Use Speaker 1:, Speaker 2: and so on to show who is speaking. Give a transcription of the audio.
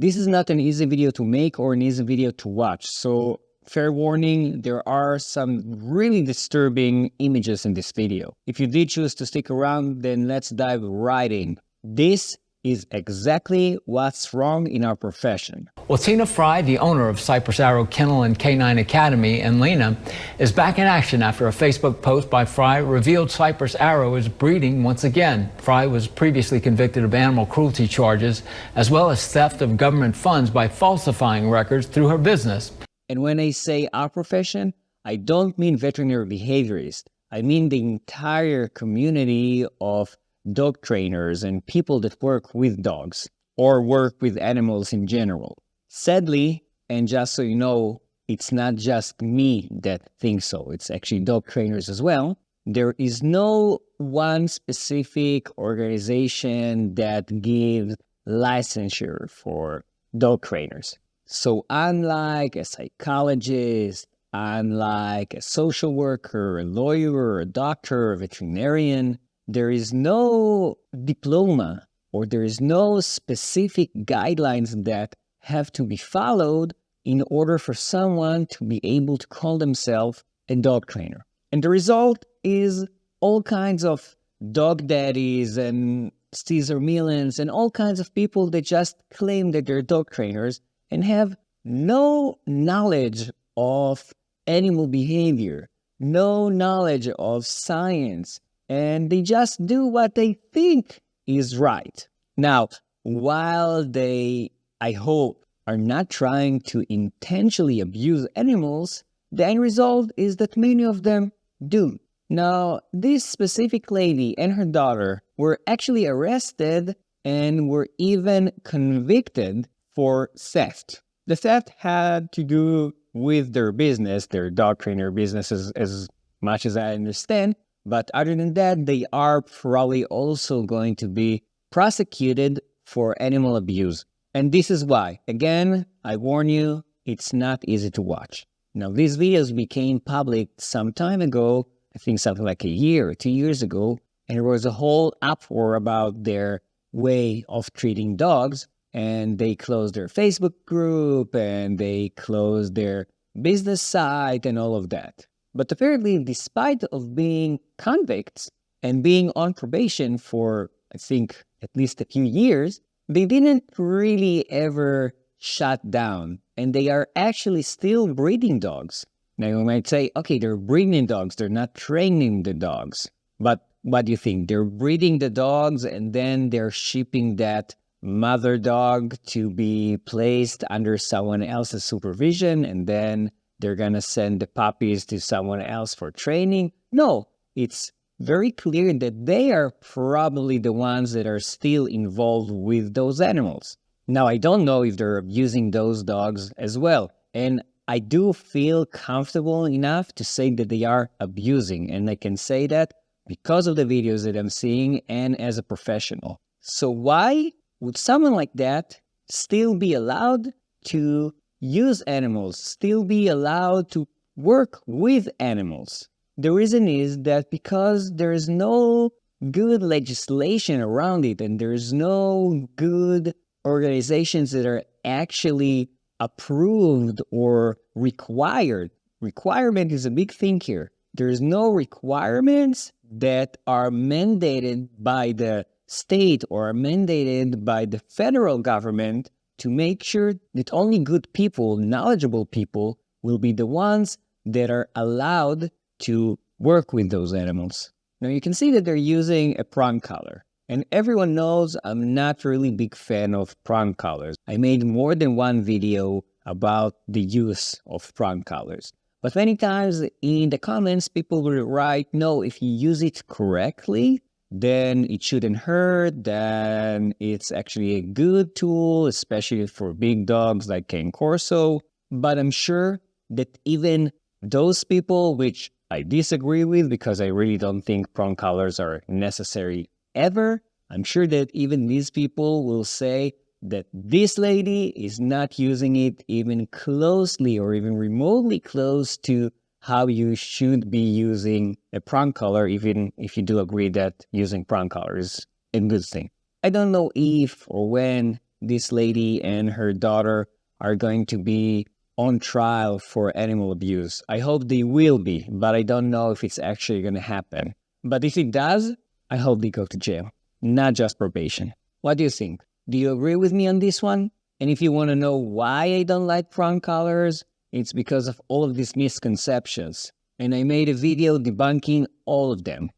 Speaker 1: This is not an easy video to make or an easy video to watch. So fair warning, there are some really disturbing images in this video. If you did choose to stick around, then let's dive right in. This is exactly what's wrong in our profession.
Speaker 2: Well, Tina Fry, the owner of Cypress Arrow Kennel and Canine Academy in Lena, is back in action after a Facebook post by Fry revealed Cypress Arrow is breeding once again. Fry was previously convicted of animal cruelty charges, as well as theft of government funds by falsifying records through her business.
Speaker 1: And when I say our profession, I don't mean veterinary behaviorists. I mean the entire community of dog trainers and people that work with dogs or work with animals in general. Sadly, and just so you know, it's not just me that thinks so. It's actually dog trainers as well. There is no one specific organization that gives licensure for dog trainers. So unlike a psychologist, unlike a social worker, a lawyer, a doctor, a veterinarian, there is no diploma or there is no specific guidelines that have to be followed in order for someone to be able to call themselves a dog trainer. And the result is all kinds of dog daddies and Caesar Milans and all kinds of people that just claim that they're dog trainers and have no knowledge of animal behavior, no knowledge of science, and they just do what they think is right. Now, while they, I hope, are not trying to intentionally abuse animals, the end result is that many of them do. Now, this specific lady and her daughter were actually arrested and were even convicted for theft. The theft had to do with their business, their dog trainer business, as much as I understand. But other than that, they are probably also going to be prosecuted for animal abuse. And this is why, again, I warn you, it's not easy to watch. Now, these videos became public some time ago, I think something like a year or 2 years ago, and there was a whole uproar about their way of treating dogs, and they closed their Facebook group, and they closed their business site, and all of that. But apparently, despite of being convicts and being on probation for, I think, at least a few years, they didn't really ever shut down. And they are actually still breeding dogs. Now, you might say, okay, they're breeding dogs. They're not training the dogs. But what do you think? They're breeding the dogs and then they're shipping that mother dog to be placed under someone else's supervision, and then they're going to send the puppies to someone else for training? No, it's very clear that they are probably the ones that are still involved with those animals. Now, I don't know if they're abusing those dogs as well. And I do feel comfortable enough to say that they are abusing. And I can say that because of the videos that I'm seeing and as a professional. So why would someone like that still be allowed to use animals, still be allowed to work with animals? The reason is that because there is no good legislation around it and there's no good organizations that are actually approved or required. Requirement is a big thing here. There's no requirements that are mandated by the state or are mandated by the federal government to make sure that only good people, knowledgeable people, will be the ones that are allowed to work with those animals. Now you can see that they're using a prong collar. And everyone knows I'm not really a big fan of prong collars. I made more than one video about the use of prong collars. But many times in the comments, people will write, no, if you use it correctly, then it shouldn't hurt, then it's actually a good tool, especially for big dogs like Cane Corso. But I'm sure that even those people, which I disagree with because I really don't think prong collars are necessary ever, I'm sure that even these people will say that this lady is not using it even closely or even remotely close to how you should be using a prong collar, even if you do agree that using prong collar is a good thing. I don't know if or when this lady and her daughter are going to be on trial for animal abuse. I hope they will be, but I don't know if it's actually going to happen. But if it does, I hope they go to jail, not just probation. What do you think? Do you agree with me on this one? And if you want to know why I don't like prong collars, it's because of all of these misconceptions. And I made a video debunking all of them.